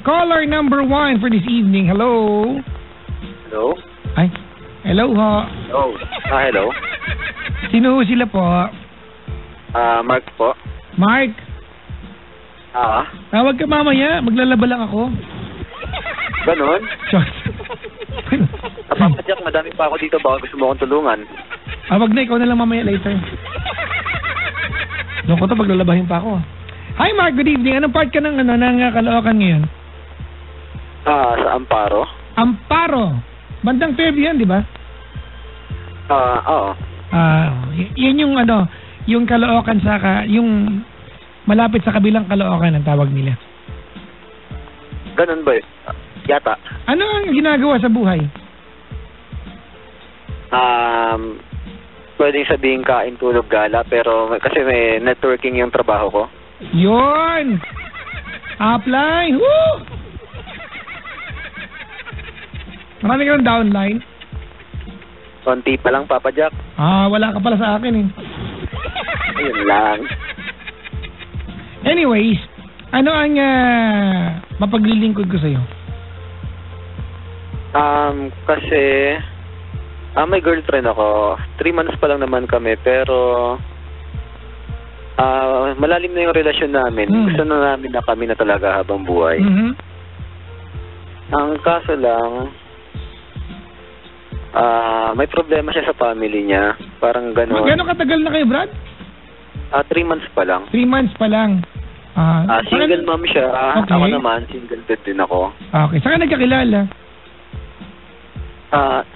caller number 1 for this evening. Hello? Hello? Ay, hello ho. Oh, hello. Sino ho sila po? Mark po. Mark? Tawag ka mamaya, maglalaba lang ako. Ganon? Short. Papadyak, madami pa ako dito. Baka gusto mo akong tulungan. Wag na, ikaw na lang mamaya later. Doon ko to, paglalabahin pa ako. Hi Mark, good evening. Anong part ka ng Caloocan ngayon? Sa Amparo. Amparo. Bandang Fairview yan, di ba? Oo. Yan yung yung Caloocan yung malapit sa kabilang Caloocan ang tawag nila. Ganon ba yun? Yata. Ano ang ginagawa sa buhay? Pwedeng sabihin kain, tulog, gala, pero kasi may networking yung trabaho ko. Yun! Upline! Woo! Marami ka ng downline? Konti pa lang, Papa Jack. Wala ka pala sa akin eh. Ayun lang. Anyways, ano ang mapaglilingkod ko sa'yo? Kasi may girlfriend ako. 3 months pa lang naman kami, pero malalim na yung relasyon namin. Gusto na namin na kami na talaga habang buhay. Ang kaso lang, may problema siya sa family niya. Parang gano'n. Gano'n katagal na kayo, Brad? 3 months pa lang. 3 months pa lang. Single mom siya. Okay. Ako naman, single dad din ako. Okay. Saan ka nagkakilala?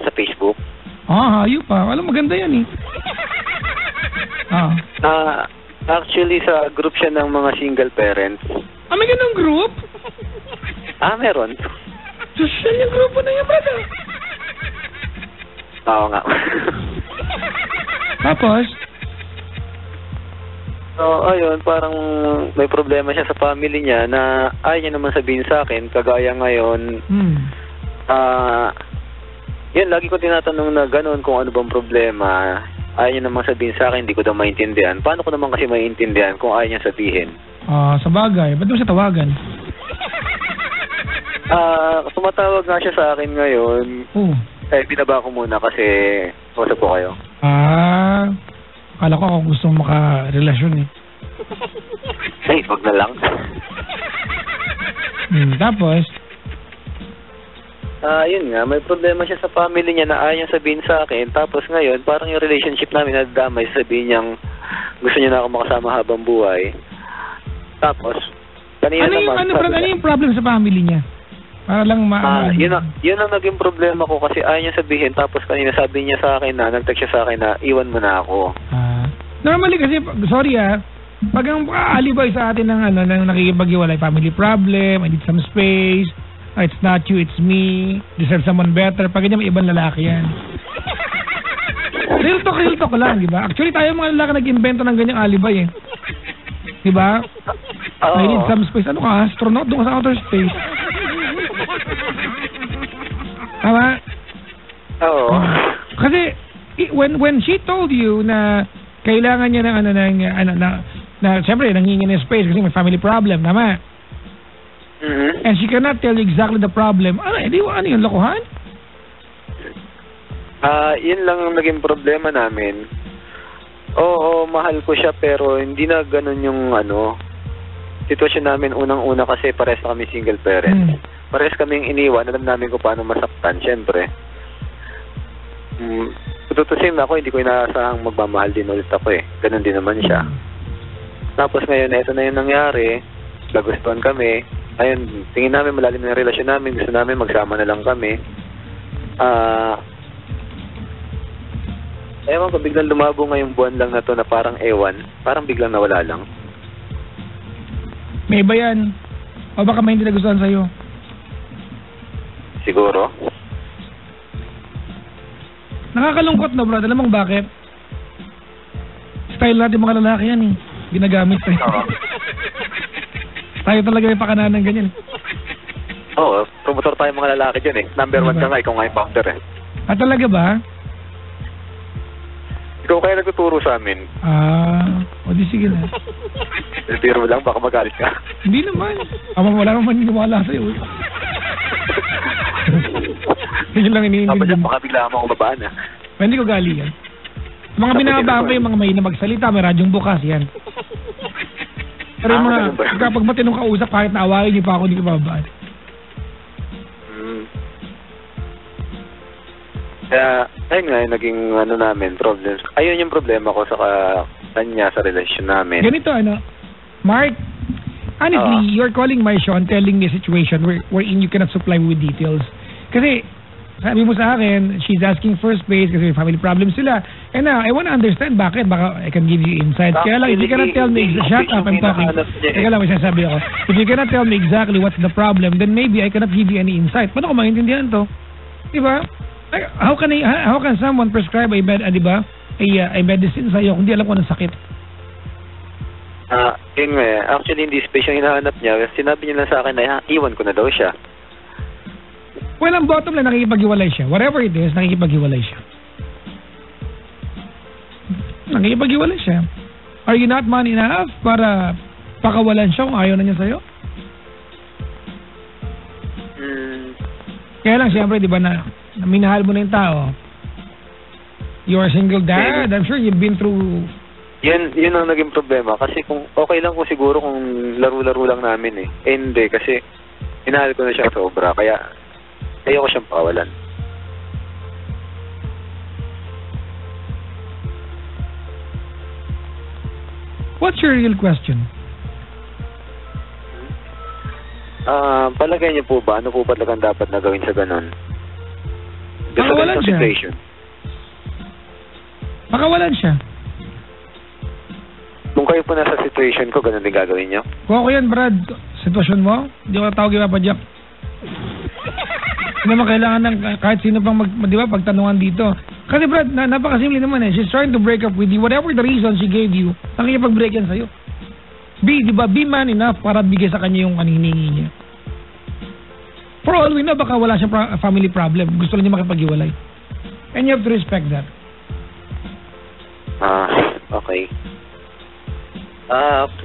Sa Facebook. Hayop pa. Alam, maganda yan eh. Actually, sa group siya ng mga single parents. May ganun group? Meron. Social yung grupo na yan, brother. Oo nga. Tapos? So, ayun, parang may problema siya sa family niya na ayaw niya naman sabihin sa akin. Kagaya ngayon, yun, lagi ko tinatanong na gano'n kung ano bang problema. Ayaw niya naman sabihin sa akin, hindi ko daw maintindihan. Paano ko naman kasi maintindihan kung ayaw niya sabihin? Sa bagay. Ba't mo siya tawagan? Tumatawag nga siya sa akin ngayon. Binaba ko muna kasi usap ko kayo. Akala ko ako gusto makarelasyon eh. Ay, wag na lang. Tapos? Yun nga, may problema siya sa family niya na ayaw sabihin sa akin. Tapos ngayon, parang yung relationship namin nadamay, sabihin niyang gusto niya na ako makasama habang buhay. Tapos, kanina naman... Ano yung problem sa family niya? Para lang yun ang naging problema ko kasi ayaw niya sabihin. Tapos kanina sabi niya sa akin nag-text siya sa akin na iwan mo na ako. Normally kasi, sorry pag ang alibay sa atin ng nakikipag-iwalay, family problem, I need some space, it's not you, it's me, deserve someone better, pag ganyan may ibang lalaki yan. Real talk lang, di ba? Actually tayo mga lalaki nag-invento ng ganyang alibay eh. Di ba? I need some space. Ano ka, astronaut? Doon ka sa outer space. Tama? Oo. Kasi when she told you na kailangan niya ng na siyempre nanghingi ng space kasi may family problem, tama? And she cannot tell you exactly the problem. Ano yung lokohan? Yun lang ang naging problema namin. Oo, mahal ko siya pero hindi na ganun yung sitwasyon namin unang-una kasi pares na kami single parent. Pares kaming iniwan, alam namin kung paano masaktan, syempre. Tutusin ako, hindi ko inaasahang magmamahal din ulit ako eh. Ganun din naman siya. Tapos ngayon, ito na yung nangyari. Nagustuhan kami. Ayun, tingin namin malalim na yung relasyon namin. Gusto namin magsama na lang kami. Ewan ko, biglang lumabo ngayong buwan lang na to na parang ewan. Parang biglang nawala lang. May iba yan. O baka may hindi nagustuhan sa'yo. Siguro. Nakakalungkot na, bro. Alam mo bakit? Style natin mga lalaki yan eh. Ginagamit eh. Tayo talaga may pakananan ganyan. Oo, promotor tayo mga lalaki dyan eh. Number 1 ka nga, ikaw nga yung founder eh. Talaga ba? Ikaw kaya nagtuturo sa amin. O di sige na. Pero lang, baka magalit ka. Hindi naman. Wala naman maniwala sa'yo. Yun lang iniintindi mo. Baka bigla mo akong babaan Hindi ko gali yan. Mga binabaan pa yung mga may na magsalita, may radyong bukas yan. Pero yung mga, kapag matinong kausap, kahit naawain niyo pa ako, hindi ko babaan. Kaya, ayun nga, naging namin, problems. Ayun yung problema ko sa kanya, sa relasyon namin. Ganito, Mark, honestly, you're calling my show and telling me a situation wherein you cannot supply me with details. Kasi, sabi mo sa akin, she's asking for space kasi may family problems sila. And now, I want to understand bakit. Baka I can give you insight. Kaya lang, if you cannot tell me, shut up, I'm talking. Kaya lang, may sinasabi ako. If you cannot tell me exactly what's the problem, then maybe I cannot give you any insight. Paano ko maintindihan to? Diba? How can someone prescribe a medicine sa'yo kung di alam ko anong sakit? Yun nga, actually hindi space yung hinahanap niya. Sinabi niya lang sa akin na iwan ko na daw siya. Well, ang bottom line, nakikipaghiwalay siya. Whatever it is, nakikipaghiwalay siya. Nakikipaghiwalay siya. Are you not man enough para pakawalan siya kung ayaw na niya sa'yo? Kaya lang, siyempre, di ba na minahal mo na yung tao. You're a single dad. I'm sure you've been through... Yun ang naging problema. Kasi kung okay lang kung siguro kung laro-laro lang namin hindi, kasi minahal ko na siya sobra. Kaya ayoko siyang pawalan. What's your real question? Palagay niyo po ba, ano po talagang dapat na gawin sa ganun? Pakawalan siya. Situation. Pakawalan siya. Kung kayo po nasa situation ko, ganun din gagawin niyo? Kung ako yan, Brad, sitwasyon mo, hindi ko tawag yung papadyak. Hindi naman kailangan ng kahit sino pang pagtanungan dito. Kasi Brad, napakasimple naman She's trying to break up with you. Whatever the reason she gave you, nakikipag-break yan sa'yo. Be man enough para bigay sa kanya yung hinihingi niya. For all we know, baka wala siyang family problem. Gusto lang niya makipag-iwalay. And you have to respect that. Okay.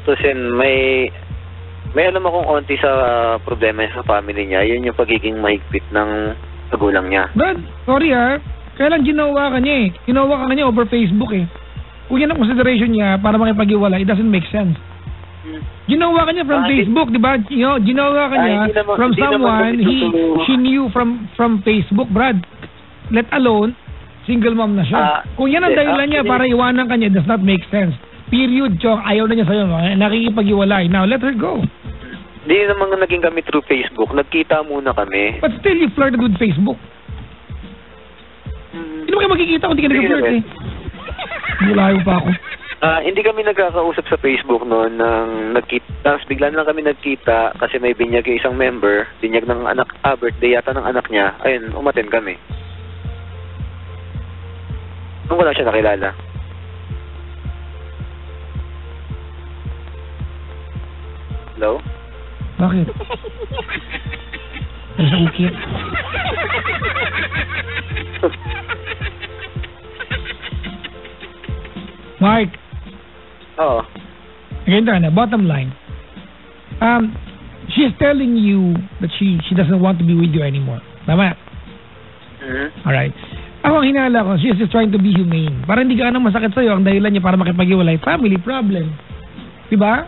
Tutusin, may alam akong onti sa problema sa family niya. Yun yung pagiging mahigpit ng magulang niya. Brad, sorry kaya lang ginawa ka niya Ginawa ka niya over Facebook Kung yan ang consideration niya para makipag-iwalay, it doesn't make sense. Ginawa ka niya from Facebook, di ba? Ginawa ka niya from someone she knew from Facebook, Brad. Let alone, single mom na siya. Kung yan ang dahilan niya para iwanan ka niya, does not make sense. Period, Chong. Ayaw na niya sa'yo. Nakikipag-iwalay. Now, let her go. Hindi naman naging kami through Facebook. Nagkita muna kami. But still, you flirted with Facebook. Hindi mo kayo magkikita kung hindi ka nag-flirt Bulayo pa ako. Hindi kami nagkakausap sa Facebook noon nang nagkita. Tapos bigla na lang kami nagkita kasi may binyag yung isang member. Binyag ng anak, birthday yata ng anak niya. Ayun, umaten kami. Nung wala siya nakilala. Hello? Bakit? Nasa ukit. Mark. Oo. Ganito bottom line. She's telling you that she doesn't want to be with you anymore. Tama? Alright. Ako ang hinala ko, she's just trying to be humane. Para hindi ka masakit sa'yo, ang dahilan niya para makipag-iwalay, family problem. Diba?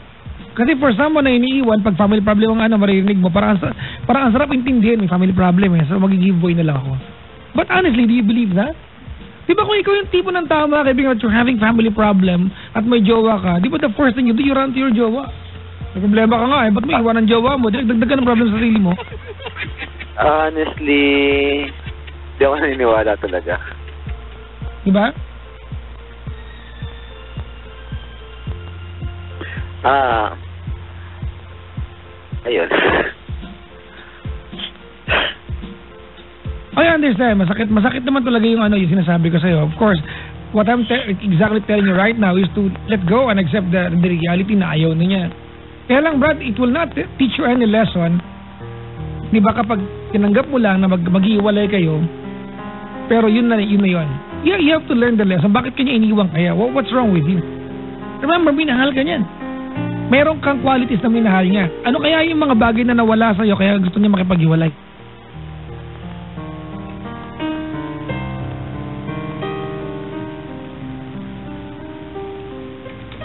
Kasi for someone na iniiwan, pag family problem ang maririnig mo, parang ang sarap intindihin, may family problem So mag-giveaway na lang ako. But honestly, do you believe that? Diba kung ikaw yung tipo ng tao mga kaibigan at you're having family problem at may jowa ka, di ba the first thing you do, you run to your jowa? May problema ka nga ba't may iwan ng jowa mo? Dagdagan ng problem sa sarili mo. Honestly, di ako naniniwala talaga. Diba? Ayun. I understand. Masakit naman talaga yung yung sinasabi ko sa'yo. Of course, what I'm exactly telling you right now is to let go and accept the reality na ayaw na niya. Kaya lang, Brad, it will not teach you any lesson. Di ba kapag tinanggap mo lang na mag-iwalay kayo, pero yun na yun. You have to learn the lesson. Bakit kanya iniwan kaya? What's wrong with you? Remember, minahal ka niyan. Meron kang qualities na minahal niya. Ano kaya yung mga bagay na nawala sa'yo kaya gusto niya makipaghiwalay?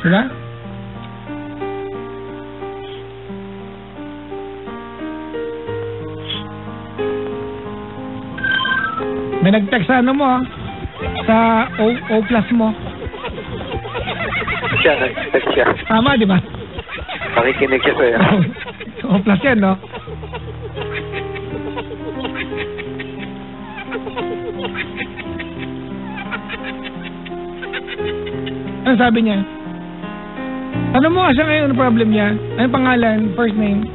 Diba? May nag-text sa ano mo, sa O plus mo. Siya, nag-text siya. Tama, di ba? Makikinig siya sa'yo. O plus yan, no? Ano sabi niya? Ano mo nga siya ngayon, ano problem niya? Ano pangalan, first name?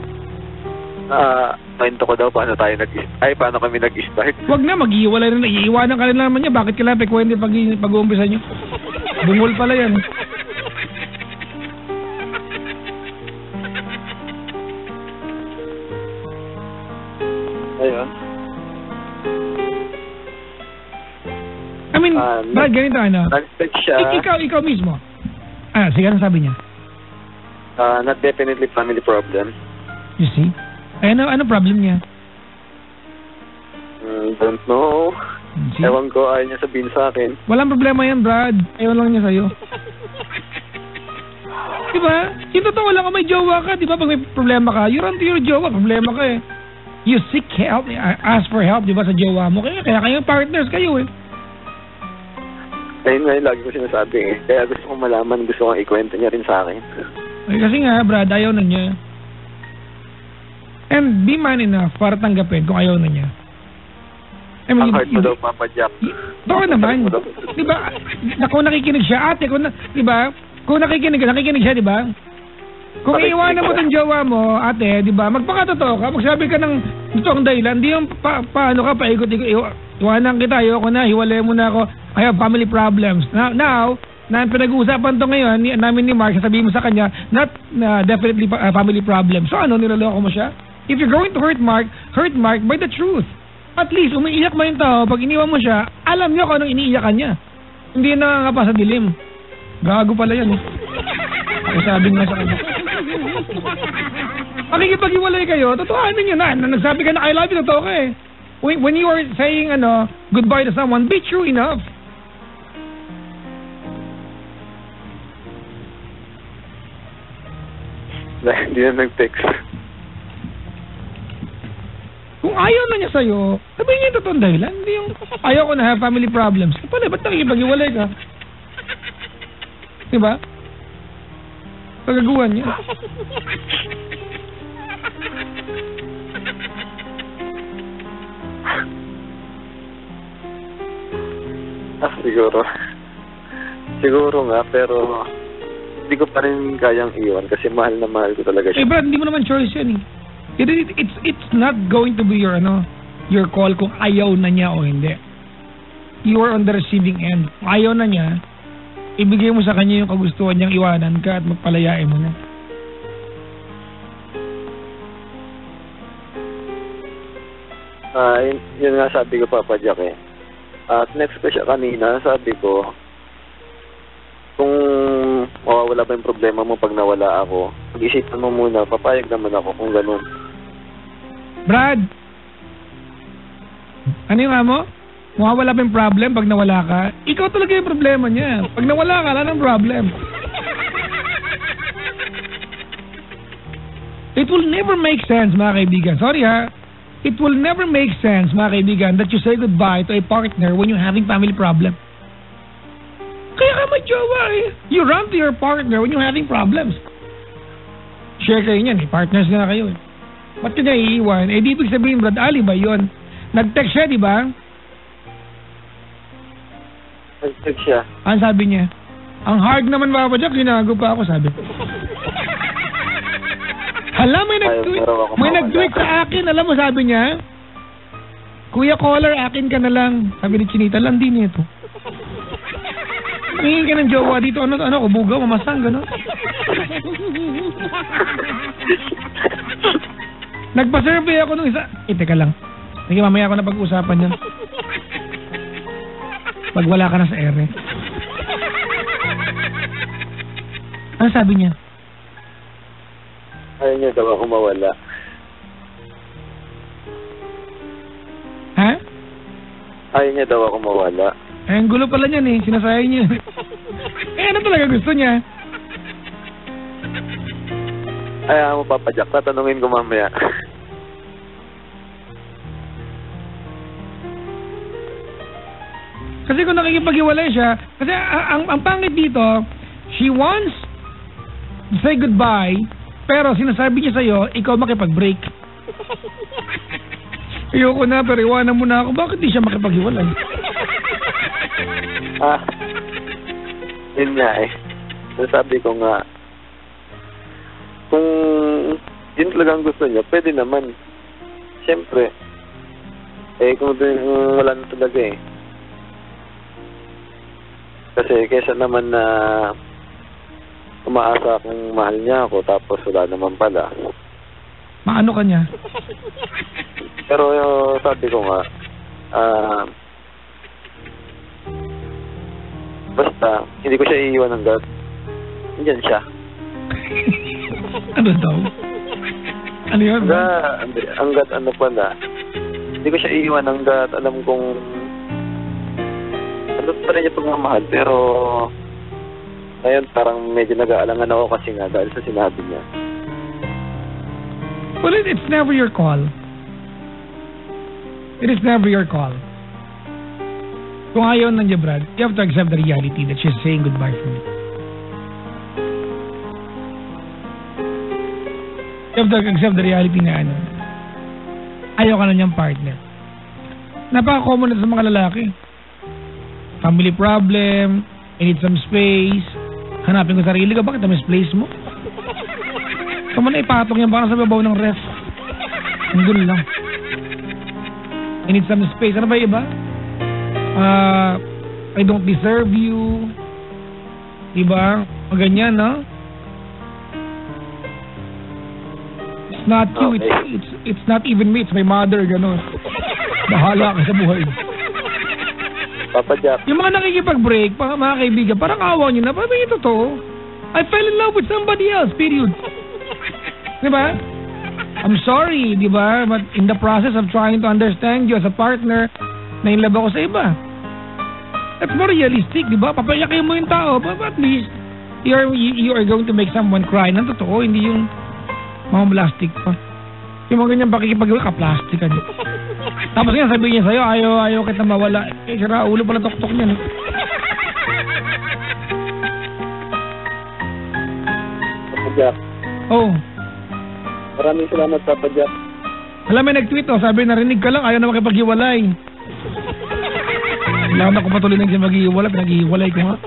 Kwento ko daw paano kami nag-start. Wag na, mag-iwalay na. Iiwanan ka rin naman niya. Bakit kailangan pekwende pag-uumpisa niyo? Bungol pala yan. Ayun. I mean, Brad, ganito ano? Nag-text siya. Ikaw mismo. Sige, ano sabi niya? Not definitely family problem. You see? Ano problem niya? Don't know. Ewan ko, ayaw niya sabihin sa akin. Walang problema yan, Brad. Ayaw lang niya sa'yo. Diba? Yung totoo lang, may jowa ka, diba? Pag may problema ka, you run to your jowa, problema ka eh. You seek help, ask for help, diba, sa jowa mo. Kaya kayo partners kayo eh. Ayun nga yung lagi ko sinasabi eh. Kaya gusto kong malaman, gusto kong ikwento niya rin sa akin. Kasi nga, Brad, ayaw na niya. And be man enough para tanggapin kung ayaw na niya. I mean, ang heart mo daw, Papa Jack. Doon naman. Diba? Kung nakikinig siya, ate, diba? Kung nakikinig siya, diba? Kung iiwanan mo tong jowa mo, ate, diba? Magpakatotoo ka, magsabi ka ng totoong dahilan, di yung paano ka, paikot-ikot, iwanan kita, ayoko na, hiwalay mo na ako, I have family problems. Now, na pinag-uusapan to ngayon, namin ni Mark, sasabihin mo sa kanya, not definitely family problem. So ano, niloloko mo siya? If you're going to hurt Mark by the truth. At least, umiiyak mo yung tao, pag iniwan mo siya, alam niyo kung anong iniiyakan niya. Hindi na nga sa dilim. Gago pala yan. Sabi nga sa kanya. Pakikipag-iwalay kayo, totoo niyo na. Nagsabi ka na I love you, totoo ka eh. When you are saying goodbye to someone, be true enough. Hindi na nag-text. Kung ayaw na niya sa'yo, sabihin niya yung totoong dahilan. Hindi yung ayaw ko na have family problems. Pala, ba't nakikipag-iwalay ka? Diba? Pagagawan niya. Siguro nga, pero hindi ko pa rin kayang iwan kasi mahal na mahal ko talaga siya. Brad, hindi mo naman choice yan eh. It's not going to be your call kung ayaw na niya o hindi. You are on the receiving end. Kung ayaw na niya, ibigay mo sa kanya yung kagustuhan niyang iwanan ka at magpalayain mo na. Yun nga sabi ko, Papa Jack eh. At next ko siya kanina, sabi ko, kung mawawala ba yung problema mo pag nawala ako, pag-isipan mo muna, papayag naman ako kung ganun. Brad! Ano yung nga mo? Mawawala ba yung problem pag nawala ka? Ikaw talaga yung problema niya. Pag nawala ka, wala nang problem. It will never make sense, mga kaibigan. Sorry ha. It will never make sense, mga kaibigan, that you say goodbye to a partner when you're having family problem. Kaya ka may jowa eh. You run to your partner when you're having problems. Share kayo niyan eh. Partners na kayo eh. Ba't ka niya iiwan? Eh di ibig sabihin, Brad Ali ba yun? Nag-text siya, di ba? Nag-text siya. Ang sabi niya? Ang hard naman, Papa Jack, ginago pa ako, sabi. Hala, may nag-tweet sa akin. Alam mo, sabi niya, Kuya Caller, akin ka na lang. Sabi ni Chinita, lang din ito. Hingin ka ng jowa dito. Ano, ubugaw, mamasang, gano'n. Nagpa-survey ako nung isa. Teka lang. Sige, mamaya ako na pag-usapan yan. Pag wala ka na sa ere. Ano sabi niya? Ayaw niya daw ako mawala. Ha? Ayaw niya daw ako mawala. Eh, ang gulo pala niyan eh. Sinasayang niya. Eh, ano talaga gusto niya? Ayaw mo, Papa Jack. Tatanungin ko mamaya. Kasi kung nakikipag-iwalay siya, kasi ang pangit dito, she wants to say goodbye, pero sinasabi niya sa'yo, ikaw makipag-break. Ayoko na, pero iwanan mo na ako. Bakit di siya makipag-iwalay? Yun nga eh. Sabi ko nga, kung yun talagang gusto niya, pwede naman. Siyempre. Kung wala na talaga eh. Kasi kesa naman na umaasa akong mahal niya ako tapos wala naman pala. Maano ka niya? Pero sabi ko nga, basta hindi ko siya iiwan hanggat nandiyan siya. Ano daw? Ano yun? Hanggat ano pala, hindi ko siya iiwan hanggat alam kong ano pa rin niya pagmamahal, pero ngayon parang medyo nag-aalangan ako kasi nga dahil sa sinabi niya. Well, it's never your call. It is never your call. Kung ayaw nandiyan, Brad, you have to accept the reality that she's saying goodbye for me. You have to accept the reality na ano, ayaw ka na niyang partner. Napaka-common na sa mga lalaki. Family problem, I need some space, hanapin ko sarili ka, bakit na misplace mo? Kaman na ipatong yan, baka sa babaw ng ref. Ang gulo lang. I need some space. Ano ba iba? I don't deserve you. Diba? O ganyan, no? It's not you. Okay. It's not even me. It's my mother. Ganon. Bahala ka sa buhay. Papa Jack. Yung mga nakikipag-break, mga kaibigan, parang awa nyo na. Parang yung totoo. I fell in love with somebody else. Period. Diba? I'm sorry, diba? But in the process of trying to understand you as a partner, na-inlove ako sa iba. That's more realistic, diba? Papayakin mo yung tao, but at least you are going to make someone cry. Nang totoo, hindi yung mga plastic pa. Yung mga ganyan pakikipagawa ka, plastic ka. Tapos nga sabihin niya sa'yo, ayaw kita mawala. Eh, sira ulo pala tok-tok niyan. Papa Jack. Oh. Maraming salamat, Papa Jack. Alam, may nag-tweet, sabi narinig ka lang, ayaw na makipag-iwalay. Kailangan ako patuloy na siya mag-iwalay, pinag-iwalay ko nga.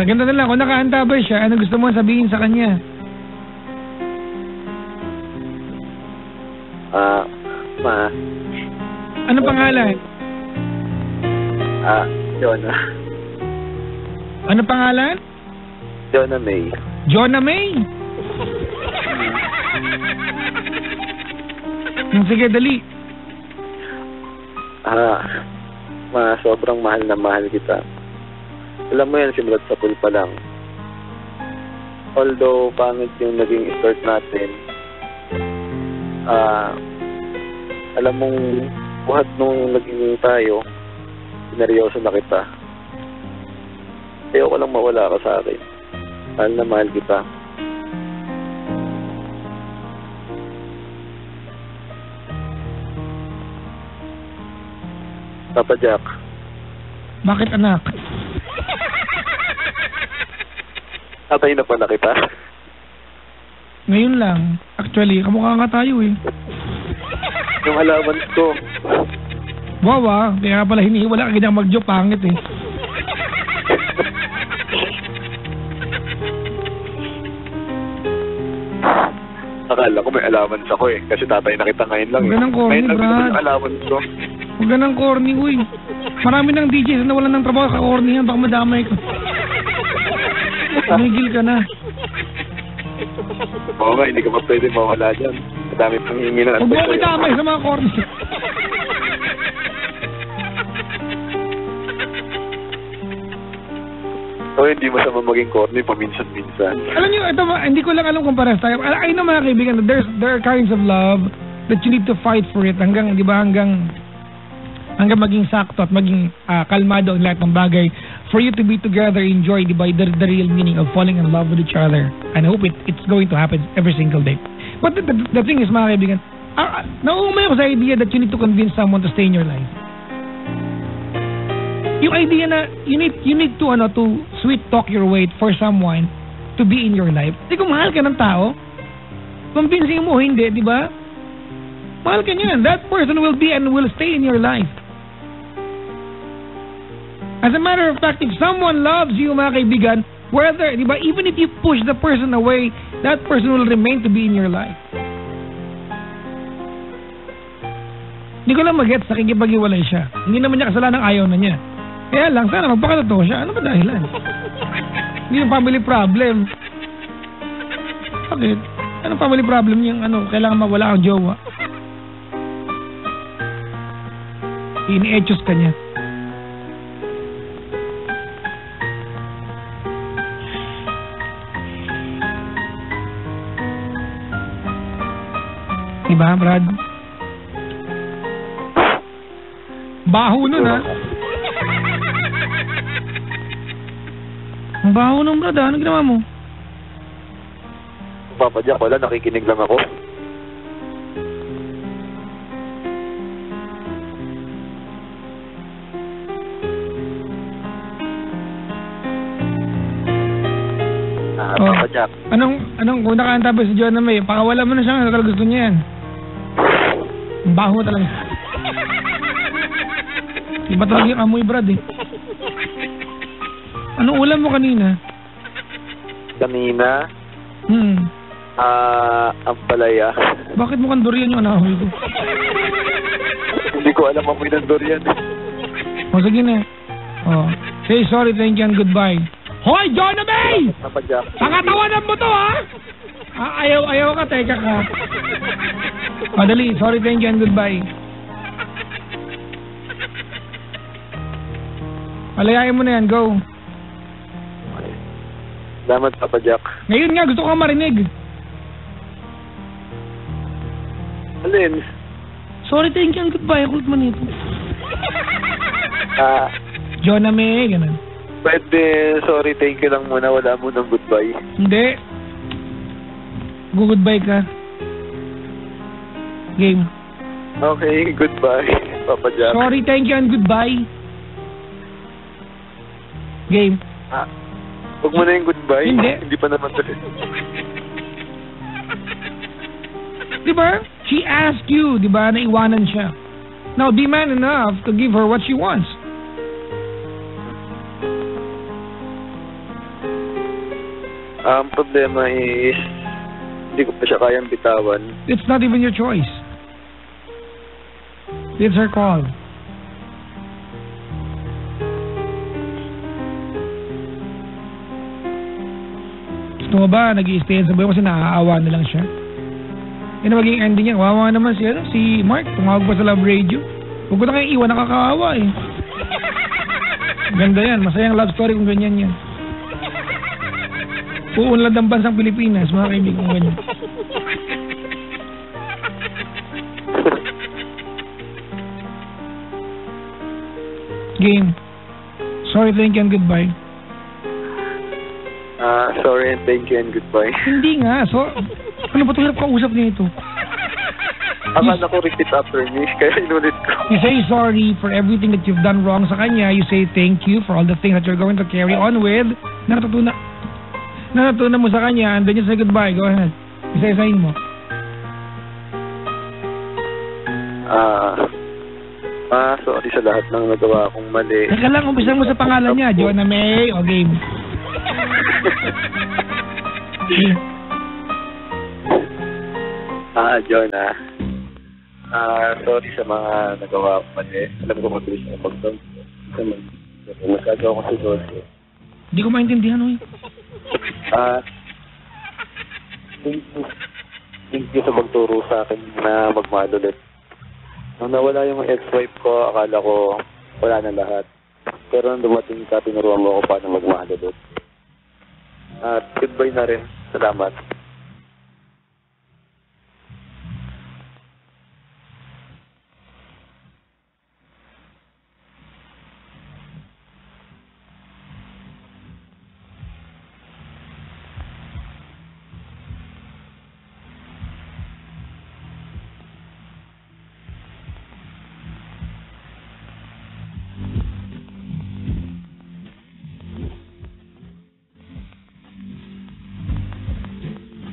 Ganda na lang, kung nakahanda ba siya, ano gusto mo sabihin sa kanya? Ma. Ano pangalan? Jonah. Ano pangalan? Jonah May. Jonah May? Sige, dali. Ma, sobrang mahal na mahal kita. Alam mo yan, simulat sa pool pa lang. Although, pangit yung naging start natin, alam mong buhat nung naging tayo, sineryoso na kita. Ayoko lang mawala ka sa akin. Mahal na mahal kita. Papa Jack. Bakit, anak? Tatay na pala kita. Ngayon lang. Actually, kamukha nga tayo eh. Yung allowance ko. Wawa, kaya pala hinihiwala ka ganyang mag-joke, pangit eh. Akala ko may allowance ako eh. Kasi tatay na kita ngayon lang eh. Huwag ganang corny, Brad. Yung allowance ko. Huwag ganang corny, uy. Marami ng DJs na walang ng trabaho, ka-corny yan. Baka madamay ko. Tumigil ka na. Oo nga, hindi ka pa pwede mawala dyan. Madami pang hingi na. Huwag mo ako damay sa mga corny. O hindi masama maging corny paminsan-minsan. Alam niyo, ito, hindi ko lang alam kung parehas tayo. I know mga kaibigan, there are kinds of love that you need to fight for it hanggang, di ba, hanggang maging sakto at maging kalmado ang lahat ng bagay for you to be together, enjoy, di ba, the real meaning of falling in love with each other. And I hope it's going to happen every single day. But the thing is, mga kaibigan, nauumay ako sa idea that you need to convince someone to stay in your life. Yung idea na you need to sweet talk your way for someone to be in your life. Hindi kung mahal ka ng tao, convincing mo hindi, di ba? Mahal ka niyan. That person will be and will stay in your life. As a matter of fact, if someone loves you, mga kaibigan, whether, di ba, even if you push the person away, that person will remain to be in your life. Hindi ko lang mag-gets, nakikipag-iwalay siya. Hindi naman niya kasalanan, ayaw na niya. Kaya lang, sana magpakatotoo siya. Ano ba dahilan? Hindi yung family problem. Bakit? Anong family problem niyang kailangan mawala ang jowa? Ini-etchos ka niya. Diba, Brad? Baho nun, ha? Ang baho nun, Brad, ha? Ano ginawa mo? Papa Jack, wala, nakikinig lang ako. Papa Jack. Anong kung nakanta ba si John na may, pakawala mo na siya, ano talaga gusto niya yan? Ang baho talaga. Iba talaga yung amoy, Brad, eh. Anong ulam mo kanina? Kanina? Ang palaya. Bakit mo kang durian yung anahoy ko? Hindi ko alam amoy ng durian. O, sige na. O, say sorry, thank you, and goodbye. Hoy, John na May! Pakatawanan mo to, ha? Ayaw ka, teka ka. O, dali, sorry, thank you, and goodbye. Palayain mo na yan, go. Salamat, Papa Jack. Ngayon nga, gusto ko marinig. Alin? Sorry, thank you, and goodbye. Kulit mo nito. John na May, ganun. Pwede, sorry, thank you lang muna. Wala mo ng goodbye. Hindi. Goodbye ka. Game. Okay, goodbye, Papa Jack. Sorry, thank you, and goodbye. Game. Huwag mo na yung goodbye. Hindi pa naman tuloy. Diba? She asked you, diba, na iwanan siya. Now, be man enough to give her what she wants. Ang problema is, hindi ko pa siya kayang bitawan. It's not even your choice. It's her call. Gusto mo ba, nag-i-stay sa buhay kasi naaawa na lang siya? Yan ang magiging ending niya. Wawa naman si Mark. Tumawag pa sa Love Radio. Huwag ko na kayong iwan, nakakaawa eh. Ganda yan. Masayang love story kung ganyan yan. Uunlad ang bansang Pilipinas, mga kaibigan ganyan. Game. Sorry, thank you, and goodbye. Sorry and thank you and goodbye. Hindi nga. So, ano ba ito hirap kausap nito? Akala ko repeat after me, kaya inulit ko. You say sorry for everything that you've done wrong sa kanya. You say thank you for all the things that you're going to carry on with. Natutunan mo sa kanya, and then you say goodbye. Go ahead. Isa-isahin mo. Sorry sa lahat ng nagawa kong mali. Teka lang, umpisan mo sa pangalan niya. John na May o Game? Jonah. Sorry sa mga nagawa ko mali. Alam ko mabilis na mag-down. Nagkagawa ko si Dose. Hindi ko maintindihan, oy. Thank you sa magturo sa akin na magmahal ulit. Nung nawala yung ex-wife ko, akala ko wala na lahat. Pero nung dumating ka, tinuruan mo ako paano magmahal ulit. At goodbye na rin. Salamat.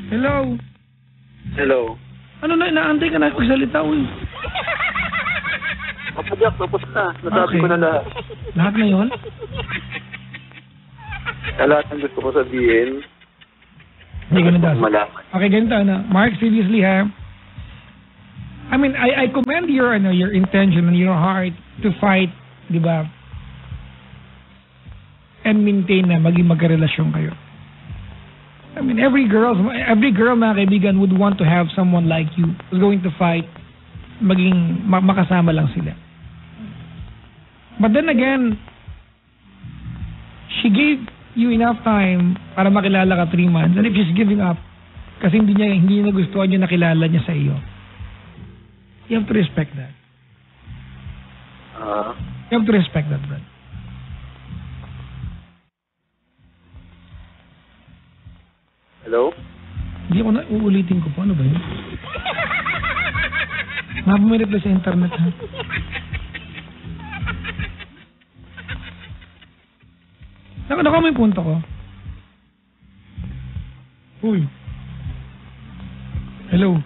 Hello? Hello. Ano na, inaantay ka na magsalita, uy. Jack, tapos na. Nasabi Okay. ko na lahat. Lahat na yun? Lahat ng gusto ko sabihin. Hindi ganun daw. Malaman. Okay, ganito na. Mark, seriously ha. I mean, I commend your intention and your heart to fight, di ba? And maintain na maging magkarelasyon kayo. I mean, every girl, mga kaibigan, would want to have someone like you who's going to fight, maging makasama lang sila. But then again, she gave you enough time para makilala ka 3 months. And if she's giving up, kasi hindi niya nagustuhan yung nakilala niya sa iyo, you have to respect that. You have to respect that, brother. Hello? Hindi ko na uulitin ko po. Ano ba yun? Mabumirit lang sa internet, ha? Nakuha mo yung punto ko. Uy. Hello?